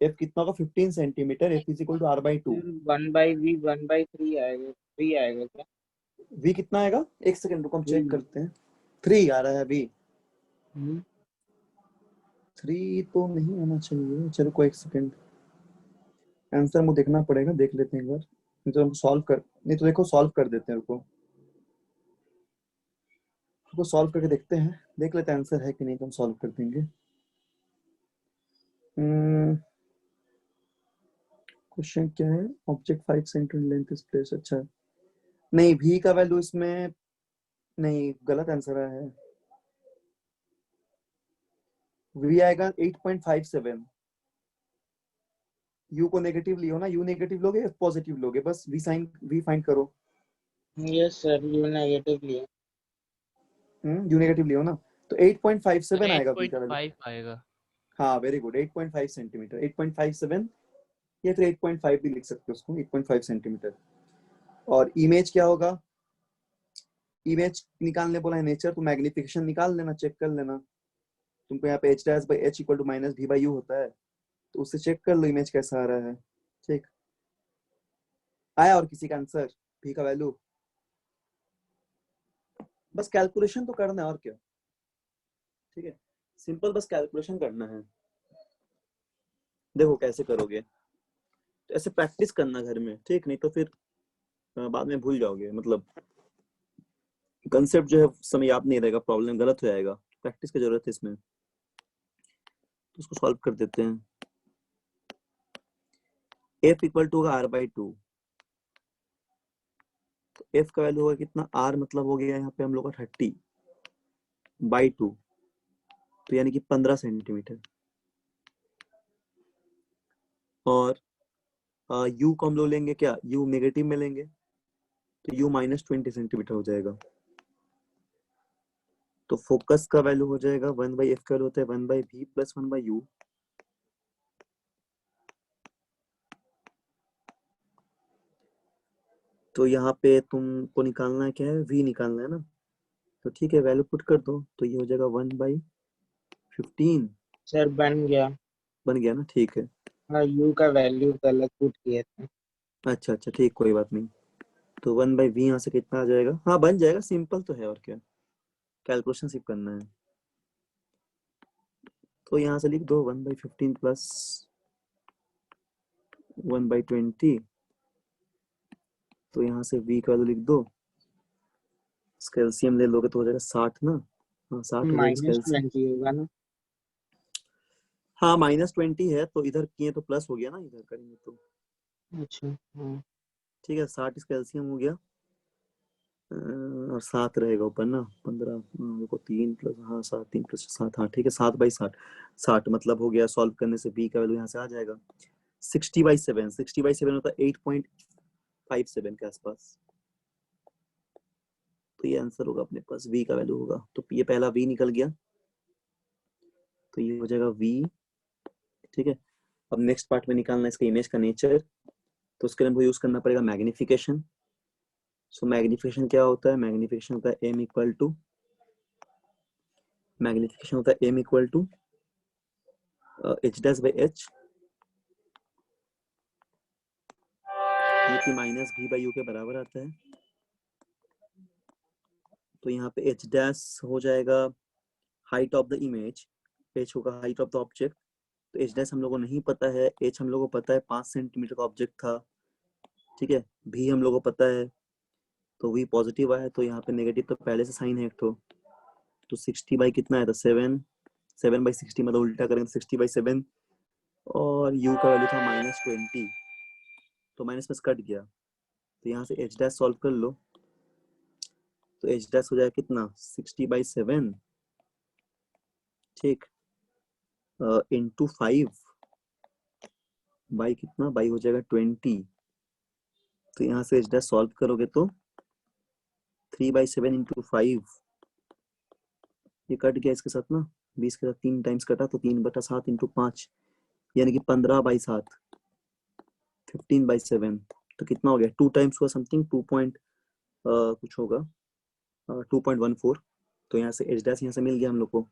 f कितना होगा 15 सेंटीमीटर। f = r/2। 1/v 1/3 आएगा, 3 आएगा क्या? v कितना आएगा? एक सेकंड रुको, हम चेक Three. करते हैं। 3 आ रहा है v। हम्म, 3 तो नहीं आना चाहिए। चलो कोई एक सेकंड, आंसर मुझे देखना पड़ेगा, देख लेते हैं एक बार। नहीं तो हम सॉल्व कर, नहीं तो देखो सॉल्व कर देते हैं। रुको रुको, सॉल्व करके देखते हैं, देख लेते हैं आंसर है कि नहीं, तो हम सॉल्व कर देंगे। क्वेश्चन क्या है? Object 5 centimetre length is place. अच्छा नहीं, v का वैल्यू इसमें नहीं, गलत आंसर है। v आएगा 8.57। u को नेगेटिव लियो ना, u नेगेटिव लोगे f पॉजिटिव लोगे, बस v फाइंड करो। यस सर, यू नेगेटिव लिया। u नेगेटिव लियो ना, तो 8.57 आएगा v का वैल्यू। 8.5 आएगा। हाँ वेरी गुड, 8.5 सेंटीमीटर। 8.57 या फिर 8.5 भी लिख सकते हो उसको, 8.5 सेंटीमीटर। और इमेज क्या होगा? इमेज निकालने बोला है नेचर, तो मैग्निफिकेशन निकाल लेना, चेक कर लेना। तुमको यहाँ पे h'/h = -v/u होता है, तो उससे चेक कर लो इमेज कैसा आ रहा है। ठीक, आया और किसी का आंसर v का वैल्यू? बस कैलकुलेशन तो करना है और क्या। ठीक है, सिंपल बस कैलकुलेशन करना है। देखो कैसे करोगे, तो ऐसे प्रैक्टिस करना घर में, ठीक? नहीं तो फिर बाद में भूल जाओगे, मतलब कंसेप्ट जो है समय याद नहीं रहेगा, प्रॉब्लम गलत हो जाएगा। प्रैक्टिस की जरूरत है इसमें, तो उसको सॉल्व कर देते हैं। f = r/2, तो f का वैल्यू होगा कितना? r मतलब हो गया यहाँ पे हम लोग का 30/2, तो यानी कि 15 सेंटीमीटर। और u को हम लोग लेंगे क्या? u नेगेटिव में लेंगे, तो u -20 सेंटीमीटर हो जाएगा। तो फोकस का वैल्यू हो जाएगा 1/f का वैल्यू होता है 1/v + 1/u। तो यहाँ पे तुमको निकालना है क्या है? v निकालना है ना, तो ठीक है वैल्यू पुट कर दो, तो ये हो जाएगा 1/15। सर बन गया। बन गया ना? ठीक है। हाँ, यू का वैल्यू गलत पुट किए थे। अच्छा अच्छा ठीक, कोई बात नहीं। तो 1/v यहाँ से कितना आ जाएगा? हाँ बन जाएगा, सिंपल तो है और क्या, कैलकुलेशन सिर्फ करना है। तो यहाँ से लिख दो 1/15 + 1/20। तो यहाँ से v का वैल्यू लिख दो, इसका एलसीएम ले लोगे तो हो जाएगा 60 ना। हाँ 60 हो जाएगा इसका एलसीएम। -20 होगा ना? हाँ -20 है, तो इधर किए तो प्लस हो गया ना, इधर करेंगे तो। अच्छा, हाँ। ठीक है, 60 इसका एलसीएम हो गया। और 7 रहेगा ऊपर ना, 15 को 3 + हाँ 7 3 + 7, हाँ ठीक है 7/60। 60 मतलब हो गया, सॉल्व करने से b का वैल्यू यहाँ से आ जाएगा 60/7। 60/7 होता है 8.57 के आसपास। तो ये आंसर होगा अपने पास, v का वैल्यू होगा। तो ये पहला v निकल गया, तो ये हो जाएगा v। ठीक है, अब नेक्स्ट पार्ट में निकालना है इसका इमेज का नेचर, तो उसके लिए हमको यूज करना पड़ेगा मैग्निफिकेशन। सो मैग्निफिकेशन क्या होता है? मैग्निफिकेशन होता है m = मैग्निफिकेशन होता है m = h' by h, जो कि -v/u के बराबर आता है। तो यहाँ पे h' हो जाएगा height of the image, h होगा हाइट ऑफ द ऑब्जेक्ट। तो h' हम लोगों को नहीं पता है, h हम लोगों को पता है 5 सेंटीमीटर का ऑब्जेक्ट था। ठीक है, v हम लोगों को पता है, तो v पॉजिटिव आया, तो यहाँ पे नेगेटिव तो पहले से साइन है एक तो 60 बाई कितना है? तो 7/60, मतलब उल्टा करेंगे 60/7। और u का वैल्यू था -20, तो माइनस में कट गया, तो यहाँ से h' सॉल्व कर लो, तो h' हो जाएगा कितना? 60/7, ठीक, इंटू 5 बाई कितना? बाई हो जाएगा 20। तो यहाँ से h' सॉल्व करोगे तो 3/7 इंटू 5, ये कट गया इसके साथ ना, 20 के साथ 3 टाइम्स कटा, तो 3/7 इंटू 5, यानी कि 15/7, 15/7। तो कितना हो गया? 2 टाइम्स हुआ समथिंग, 2 पॉइंट कुछ होगा, 2.14, तो यहाँ से एच डैश यहाँ से मिल गया हम लोग को।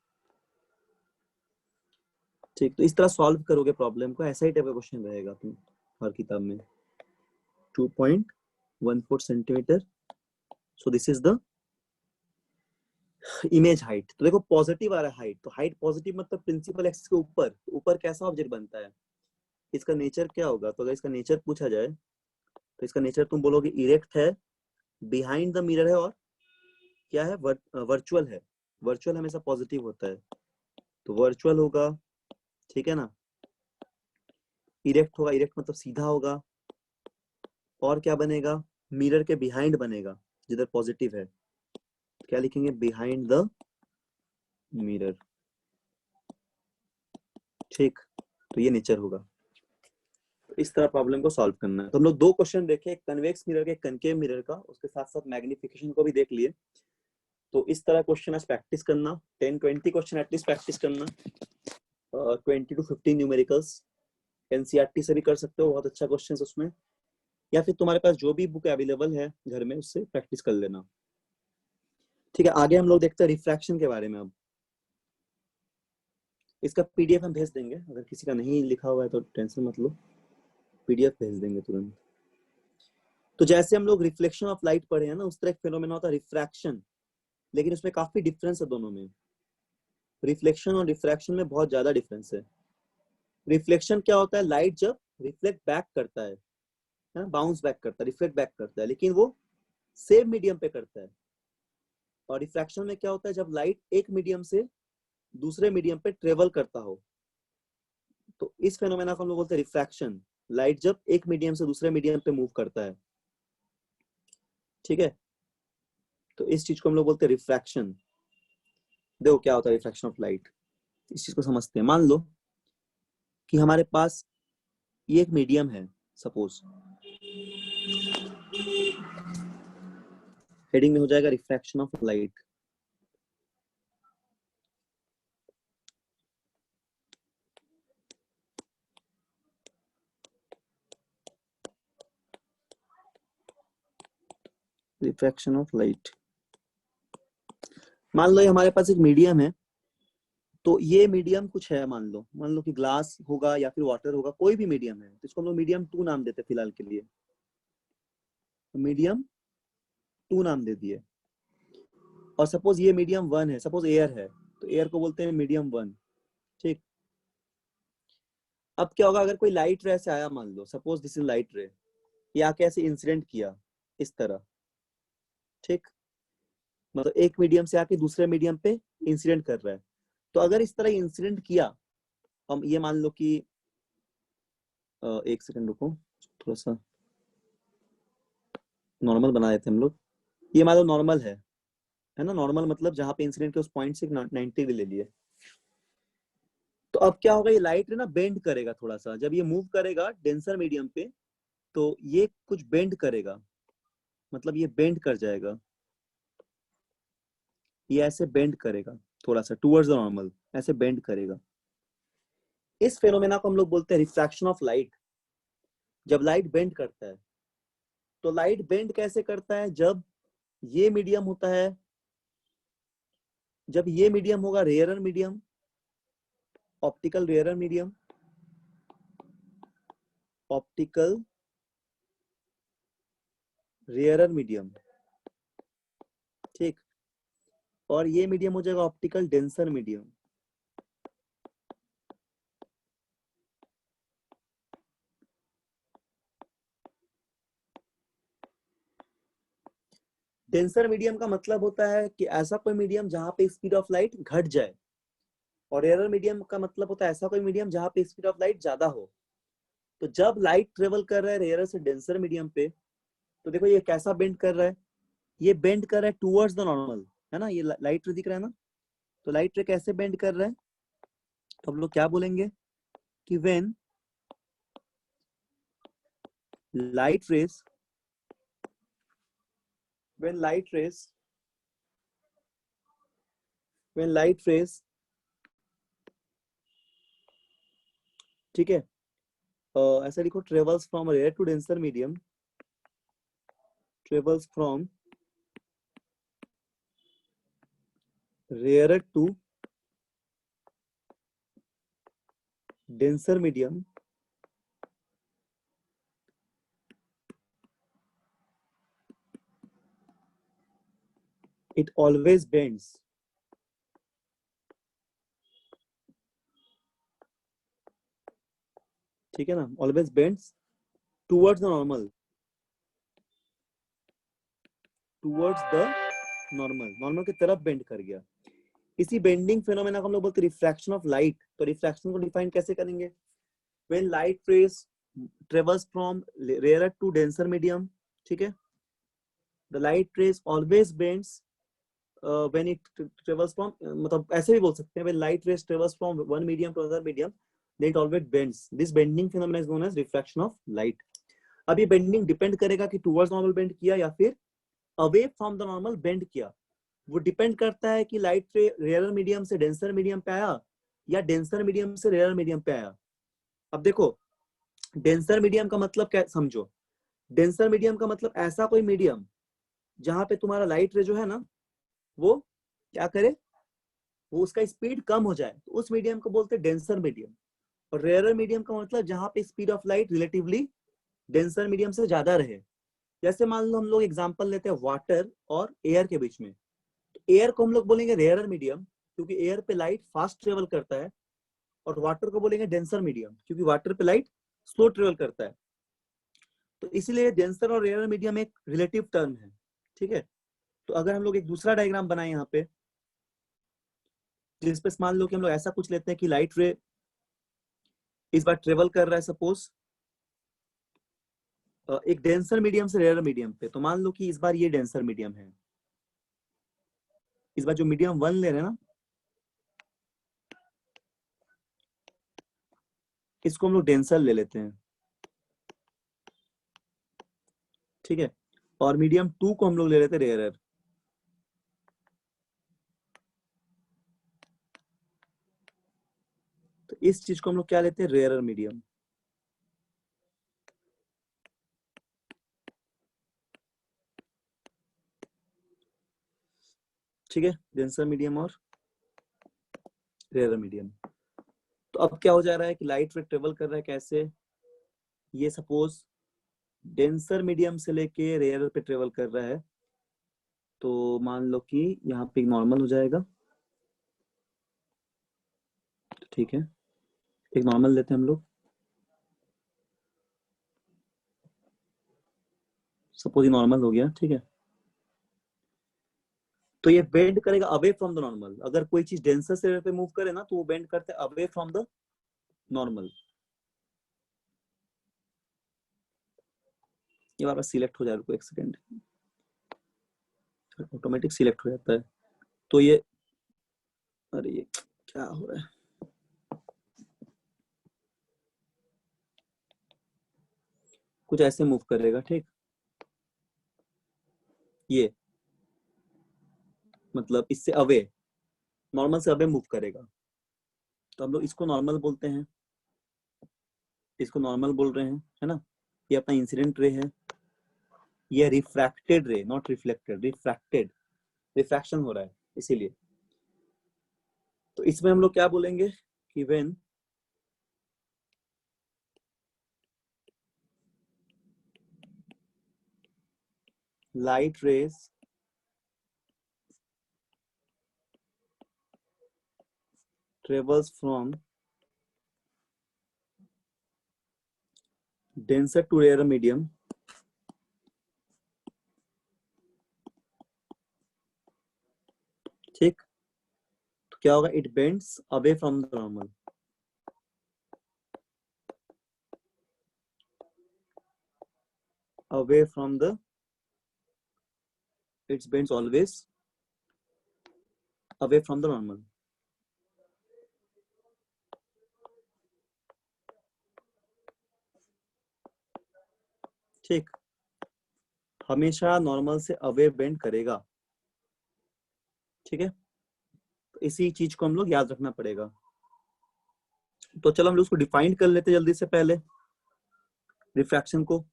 ठीक, तो इस तरह सॉल्व करोगे प्रॉब्लम को, ऐसा ही टाइप का क्वेश्चन रहेगा तुम हर किताब में। 2.14 centimetre, so this is the image height. तो देखो पॉजिटिव आ रहा है हाइट, तो हाइट पॉजिटिव मतलब प्रिंसिपल एक्सिस के ऊपर, ऊपर कैसा ऑब्जेक्ट बनता है, इसका नेचर क्या होगा। तो अगर इसका नेचर पूछा जाए तो इसका नेचर तुम बोलोगे इरेक्ट है, बिहाइंड द मिरर है, और क्या है, वर्चुअल है। वर्चुअल हमेशा पॉजिटिव होता है, तो वर्चुअल होगा, ठीक है ना। इरेक्ट होगा, इरेक्ट मतलब सीधा होगा, और क्या बनेगा, मिरर के बिहाइंड बनेगा, जिधर पॉजिटिव है। क्या लिखेंगे, बिहाइंड द मिरर। ठीक, तो ये नेचर होगा। तो इस तरह प्रॉब्लम को सॉल्व करना है। तो हम लोग दो क्वेश्चन देखे, एक कन्वेक्स मिरर का, एक कनकेव मिरर का, उसके साथ साथ मैग्निफिकेशन को भी देख लिए। तो इस तरह क्वेश्चन आज प्रैक्टिस करना, 10-20 क्वेश्चन एटलीस्ट प्रैक्टिस करना, 20 to 15 न्यूमेरिकल्स। एनसीईआरटी से भी कर सकते हो, बहुत अच्छा क्वेश्चन उसमें, या फिर तुम्हारे पास जो भी बुक अवेलेबल है घर में उससे प्रैक्टिस कर लेना। ठीक है, आगे हम लोग देखते हैं रिफ्रैक्शन के बारे में। अब इसका पीडीएफ हम भेज देंगे, अगर किसी का नहीं लिखा हुआ है तो टेंशन मत लो, पीडीएफ भेज देंगे तुरंत। तो जैसे हम लोग रिफ्लेक्शन ऑफ लाइट पढ़े हैं ना, उस तरह एक फेनोमेना होता है रिफ्रैक्शन, लेकिन उसमें काफी डिफरेंस है दोनों में। रिफ्लेक्शन और रिफ्रैक्शन में बहुत ज्यादा डिफरेंस है। रिफ्लेक्शन क्या होता है, लाइट जब रिफ्लेक्ट बैक करता है ना, बाउंस बैक करता है, रिफ्लेक्ट बैक करता है, लेकिन वो सेम मीडियम पे करता है। और रिफ्रैक्शन में क्या होता है, जब लाइट एक मीडियम से दूसरे मीडियम पे ट्रेवल करता हो, तो इस फेनोमेना को हम लोग बोलते हैं रिफ्रैक्शन। लाइट जब एक मीडियम से दूसरे मीडियम पे मूव करता है, ठीक है, तो इस चीज को हम लोग बोलते हैं रिफ्रैक्शन। देखो क्या होता है रिफ्रैक्शन ऑफ लाइट, इस चीज को समझते हैं। मान लो कि हमारे पास ये एक मीडियम है, सपोज हेडिंग में हो जाएगा refraction of light. Refraction of light, मान लो ये हमारे पास एक मीडियम है, तो ये मीडियम कुछ है, मान लो कि ग्लास होगा या फिर वाटर होगा, कोई भी मीडियम है, तो इसको हम लोग मीडियम 2 नाम देते हैं फिलहाल के लिए, मीडियम 2 नाम दे दिए। और सपोज ये मीडियम 1 है, सपोज एयर है, तो एयर को बोलते हैं मीडियम 1। ठीक, अब क्या होगा, अगर कोई लाइट रे से आया, मान लो suppose this is light ray, ये आके ऐसे इंसिडेंट किया इस तरह, ठीक, मतलब एक मीडियम से आके दूसरे मीडियम पे इंसिडेंट कर रहा है। तो अगर इस तरह इंसिडेंट किया, हम ये मान लो कि एक सेकंड रुको, थोड़ा सा नॉर्मल बना देते हम लोग। ये मान लो नॉर्मल है ना, नॉर्मल मतलब जहां पे इंसिडेंट के उस पॉइंट से 90 डिग्री ले लिए। तो अब क्या होगा, ये लाइट है ना बेंड करेगा थोड़ा सा, जब ये मूव करेगा डेंसर मीडियम पे, तो ये कुछ बेंड करेगा, मतलब ये बेंड कर जाएगा, ये ऐसे बेंड करेगा थोड़ा सा टुवर्ड्स द नॉर्मल, ऐसे बेंड करेगा। इस फेनोमेना को हम लोग बोलते हैं रिफ्रैक्शन ऑफ लाइट। जब लाइट बेंड करता है, तो लाइट बेंड कैसे करता है, जब ये मीडियम होता है, जब ये मीडियम होगा rarer medium, optical rarer medium, optical rarer medium, ठीक, और ये मीडियम हो जाएगा optical denser medium. Denser medium का मतलब होता है कि ऐसा कोई मीडियम जहां पे स्पीड ऑफ लाइट घट जाए, और रेयरर मीडियम का मतलब होता है ऐसा कोई मीडियम जहां पे स्पीड ऑफ लाइट ज्यादा हो। तो जब लाइट ट्रेवल कर रहा है रेयरर से डेंसर मीडियम पे, तो देखो ये कैसा बेंड कर रहा है, ये बेंड कर रहा है टुवर्ड्स द नॉर्मल, है ना, ये लाइट रे दिख रहा है ना, तो लाइट रे कैसे बेंड कर रहा है, तो हम लोग क्या बोलेंगे कि when light rays when light rays when light rays ठीक है, ऐसा लिखो, travels from rare to denser medium rarer to denser medium it always bends ठीक है ना, always bends towards the normal, towards the normal की तरफ बेंड कर गया। इसी बेंडिंग फेनोमेना को हम लोग बोलते हैं रिफ्रैक्शन ऑफ लाइट। तो रिफ्रैक्शन को डिफाइन कैसे करेंगे? When light rays travels from rare to denser medium, ठीक है, the light rays always bends when it travels from, मतलब ऐसे भी बोल सकते हैं when light rays travels from one medium to another medium then it always bends. This bending phenomena is known as refraction of light. अब ये बेंडिंग डिपेंड करेगा कि टुवर्ड्स नॉर्मल बेंड किया या फिर away from the normal bend किया। वो डिपेंड करता है कि लाइट रेयर मीडियम से डेंसर मीडियम पे आया या डेंसर मीडियम से रेयर मीडियम पे आया। अब देखो डेंसर मीडियम का मतलब क्या समझो। डेंसर मीडियम का मतलब ऐसा कोई मीडियम जहां पे तुम्हारा लाइट रे जो है ना वो क्या करे, वो उसका स्पीड कम हो जाए, तो उस मीडियम को बोलते हैं डेंसर मीडियम। और रेयर मीडियम का मतलब जहां पे speed of light relatively denser medium से ज्यादा रहे। जैसे मान लो हम लोग एग्जांपल लेते हैं वाटर और एयर के बीच में, एयर को हम लोग बोलेंगे रेयर मीडियम क्योंकि एयर पे लाइट फास्ट ट्रेवल करता है, और वाटर को बोलेंगे डेंसर मीडियम क्योंकि वाटर पे लाइट स्लो ट्रेवल करता है। तो इसीलिए डेंसर और रेयर मीडियम एक रिलेटिव टर्म है, ठीक है। तो अगर हम लोग एक दूसरा डायग्राम बनाए यहाँ पे, जिसपे मान लो कि हम लोग ऐसा कुछ लेते हैं कि लाइट रे इस बार ट्रेवल कर रहा है सपोज एक डेंसर मीडियम से रेयर मीडियम पे, तो मान लो कि इस बार ये डेंसर मीडियम है, इस बार जो मीडियम 1 ले रहे हैं ना इसको हम लोग डेंसर ले लेते हैं, ठीक है, और मीडियम 2 को हम लोग ले लेते हैं रेयरर। तो इस चीज को हम लोग क्या लेते हैं, रेयरर मीडियम। ठीक है, डेंसर मीडियम और रेयरर मीडियम। तो अब क्या हो जा रहा है कि लाइट रे ट्रेवल कर रहा है कैसे, ये सपोज डेंसर मीडियम से लेके रेयरर पे ट्रेवल कर रहा है, तो मान लो कि यहाँ पे नॉर्मल हो जाएगा, ठीक है, एक नॉर्मल लेते हैं हम लोग, सपोज ये नॉर्मल हो गया, ठीक है। तो ये बेंड करेगा अवे फ्रॉम द नॉर्मल। अगर कोई चीज डेंसर से पे मूव करे ना तो वो बेंड करते हैं अवे फ्रॉम द नॉर्मल। ये बार सिलेक्ट हो जाए, रुको एक सेकेंड, ऑटोमेटिक सिलेक्ट हो जाता है। तो ये, अरे ये क्या हो रहा है, कुछ ऐसे मूव करेगा, ठीक, ये मतलब इससे अवे, नॉर्मल से अवे मूव करेगा। तो हम लोग इसको नॉर्मल बोलते हैं, इसको नॉर्मल बोल रहे हैं, है ना। ये अपना इंसिडेंट रे है, ये रिफ्रैक्टेड रे, नॉट रिफ्लेक्टेड, रिफ्रैक्टेड, रिफ्रैक्शन हो रहा है इसीलिए। तो इसमें हम लोग क्या बोलेंगे कि when light rays travels from denser to rarer medium, ठीक, तो क्या होगा, it bends away from the normal, away from the, it's bends always away from the normal. ठीक, हमेशा नॉर्मल से अवे बेंड करेगा, ठीक है। तो इसी चीज को हम लोग याद रखना पड़ेगा। तो चलो हम लोग उसको डिफाइन कर लेते जल्दी से पहले रिफ्रैक्शन को।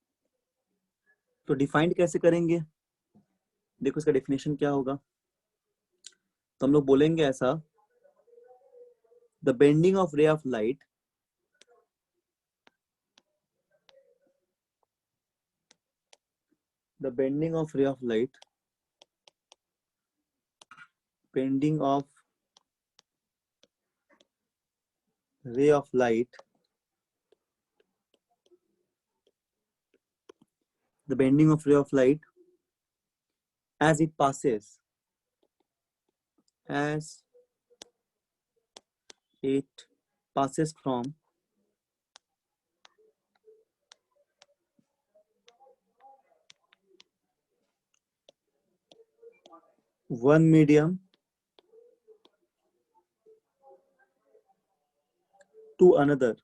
तो डिफाइंड कैसे करेंगे, देखो इसका डेफिनेशन क्या होगा। तो हम लोग बोलेंगे ऐसा, the bending of ray of light the bending of ray of light bending of ray of light the bending of ray of light as it passes from one medium to another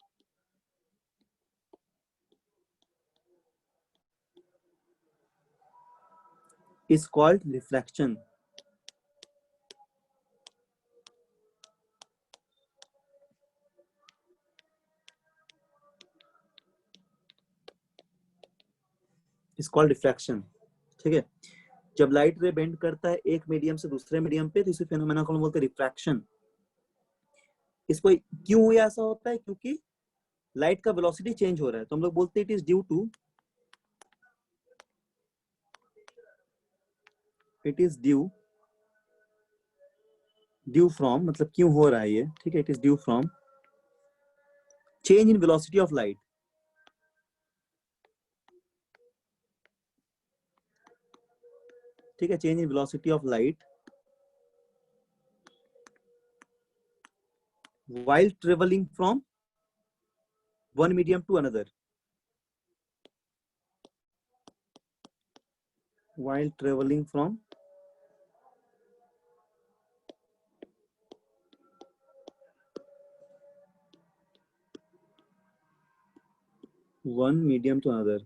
is called refraction. Is called refraction. ठीक है, जब लाइट रे बेंड करता है एक मीडियम से दूसरे मीडियम पे तो इसे फेनोमेना को बोलते हैं रिफ्रैक्शन। इसको क्यों हुआ ऐसा होता है? क्योंकि लाइट का वेलोसिटी चेंज हो रहा है, तो हम लोग बोलते हैं it is due to due from, मतलब क्यों हो रहा है ये, ठीक है, it is due from change in velocity of light. ठीक है, change in velocity of light while traveling from one medium to another. While traveling from one medium to another.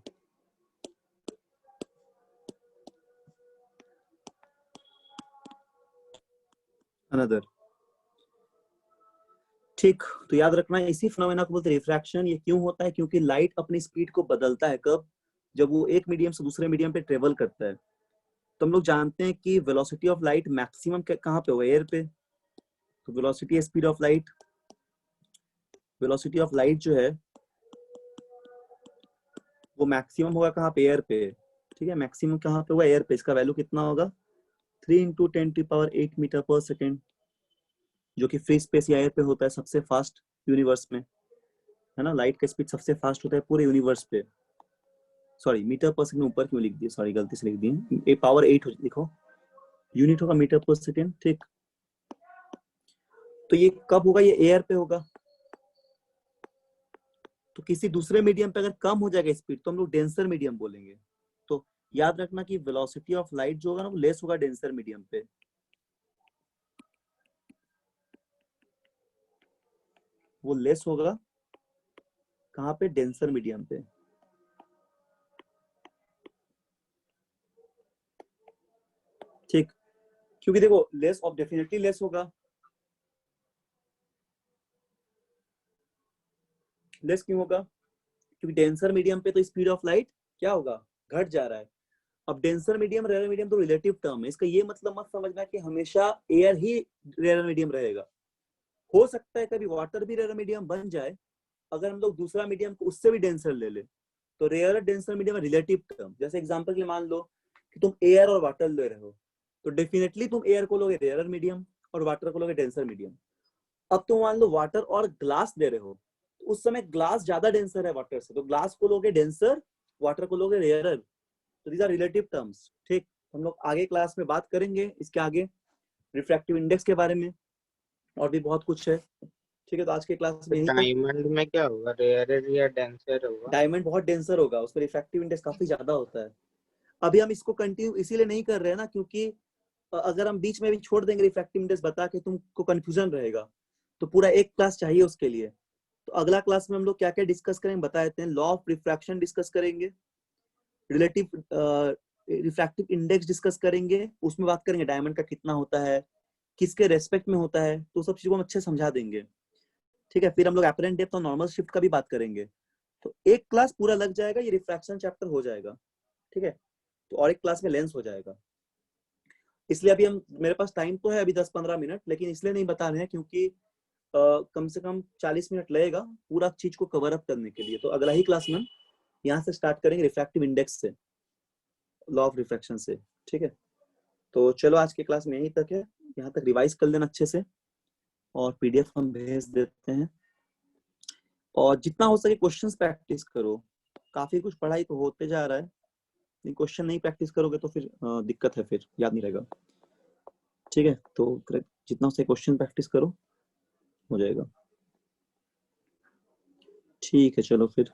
ठीक, तो याद रखना इसी फिनोमेना को बोलते हैं रिफ्रैक्शन। ये क्यों होता है? क्योंकि लाइट अपनी स्पीड को बदलता है कब? जब वो एक मीडियम से दूसरे मीडियम पे ट्रेवल करता है। तो हम लोग जानते हैं कि वेलोसिटी ऑफ लाइट मैक्सिमम कहाँ पे होगा? एयर पे। तो velocity speed of light, velocity of light जो है वो मैक्सिमम होगा कहाँ पे? एयर पे। ठीक है, मैक्सिमम कहाँ पे होगा? एयर पे। इसका वैल्यू कितना होगा? 3 × 10⁸ मीटर पर सेकेंड, जो कि फ्री स्पेस या एयर पे होता है सबसे फास्ट यूनिवर्स में, है ना। लाइट का स्पीड सबसे फास्ट होता है पूरे यूनिवर्स पे। सॉरी, मीटर पर सेकंड ऊपर क्यों लिख दिया? सॉरी, गलती से लिख दी। पावर 8 लिखो, यूनिट होगा मीटर पर सेकंड। ठीक, तो ये कब होगा? ये एयर पे होगा। तो किसी दूसरे मीडियम पे अगर कम हो जाएगा स्पीड तो हम लोग डेंसर मीडियम बोलेंगे। तो याद रखना कि वेलोसिटी ऑफ लाइट जो होगा ना वो लेस होगा डेंसर मीडियम पे। वो लेस होगा कहाँ पे? डेंसर मीडियम पे। ठीक, क्योंकि देखो लेस ऑफ डेफिनेटली लेस होगा। लेस क्यों होगा? क्योंकि डेंसर मीडियम पे तो स्पीड ऑफ लाइट क्या होगा? घट जा रहा है। अब डेंसर मीडियम रेयर मीडियम तो रिलेटिव टर्म है। इसका ये मतलब मत समझना कि हमेशा एयर ही रेयर मीडियम रहेगा। हो सकता है कभी वाटर भी रेयर मीडियम बन जाए अगर हम लोग दूसरा मीडियम को उससे भी डेंसर ले ले। तो rare denser medium relative term. जैसे एग्जांपल के लिए मान लो कि तुम एयर और वाटर ले रहे हो, तो डेफिनेटली तुम एयर को लोगे रेयर मीडियम और वाटर को लोगे डेंसर मीडियम। अब तुम मान लो वाटर और ग्लास ले रहे हो, तो उस समय ग्लास ज्यादा डेंसर है वाटर से, तो ग्लास को लोगे डेंसर, वाटर को लोगे रेयरर। तो दीज आर रिलेटिव टर्म्स। ठीक, हम लोग आगे क्लास में बात करेंगे इसके आगे रिफ्रैक्टिव इंडेक्स के बारे में, और भी बहुत कुछ है। ठीक है, तो आज के क्लास में यही तक। डायमंड में क्या होगा? रेयर या डेंसर होगा? डायमंड बहुत डेंसर होगा, उसमें रिफ्रैक्टिव इंडेक्स काफी ज्यादा होता है। अभी हम इसको कंटिन्यू इसीलिए नहीं कर रहे हैं ना, क्योंकि अगर हम बीच में भी छोड़ देंगे रिफ्रैक्टिव इंडेक्स बता के तुमको कंफ्यूजन रहेगा, तो पूरा एक क्लास चाहिए उसके लिए। तो अगला क्लास में हम लोग क्या क्या डिस्कस करेंगे बता देते हैं। लॉ ऑफ रिफ्रैक्शन डिस्कस करेंगे, रिलेटिव रिफ्रैक्टिव इंडेक्स डिस्कस करेंगे, उसमें बात करेंगे डायमंड का कितना होता है, किसके रेस्पेक्ट में होता है, तो सब चीजों को हम अच्छे समझा देंगे। ठीक है, फिर हम लोग अपरेंट डेप्थ और नॉर्मल शिफ्ट का भी बात करेंगे। तो एक क्लास पूरा लग जाएगा, ये रिफ्रैक्शन चैप्टर हो जाएगा। ठीक है, तो और एक क्लास में लेंस हो जाएगा। इसलिए अभी हम मेरे पास टाइम तो है अभी 10-15 मिनट, लेकिन इसलिए नहीं बता रहे हैं क्योंकि कम से कम 40 मिनट लगेगा पूरा चीज को कवर अप करने के लिए। तो अगला ही क्लास में हम यहाँ से स्टार्ट करेंगे रिफ्रैक्टिव इंडेक्स से, लॉ ऑफ रिफ्रैक्शन से। ठीक है, तो चलो आज के क्लास में यहीं तक है। यहाँ तक रिवाइज कर लेना अच्छे से और पीडीएफ हम भेज देते हैं। और जितना हो सके क्वेश्चंस प्रैक्टिस करो। काफी कुछ पढ़ाई तो होते जा रहा है, लेकिन क्वेश्चन नहीं प्रैक्टिस करोगे तो फिर दिक्कत है, फिर याद नहीं रहेगा। ठीक है, तो जितना हो सके क्वेश्चन प्रैक्टिस करो, हो जाएगा। ठीक है, चलो फिर।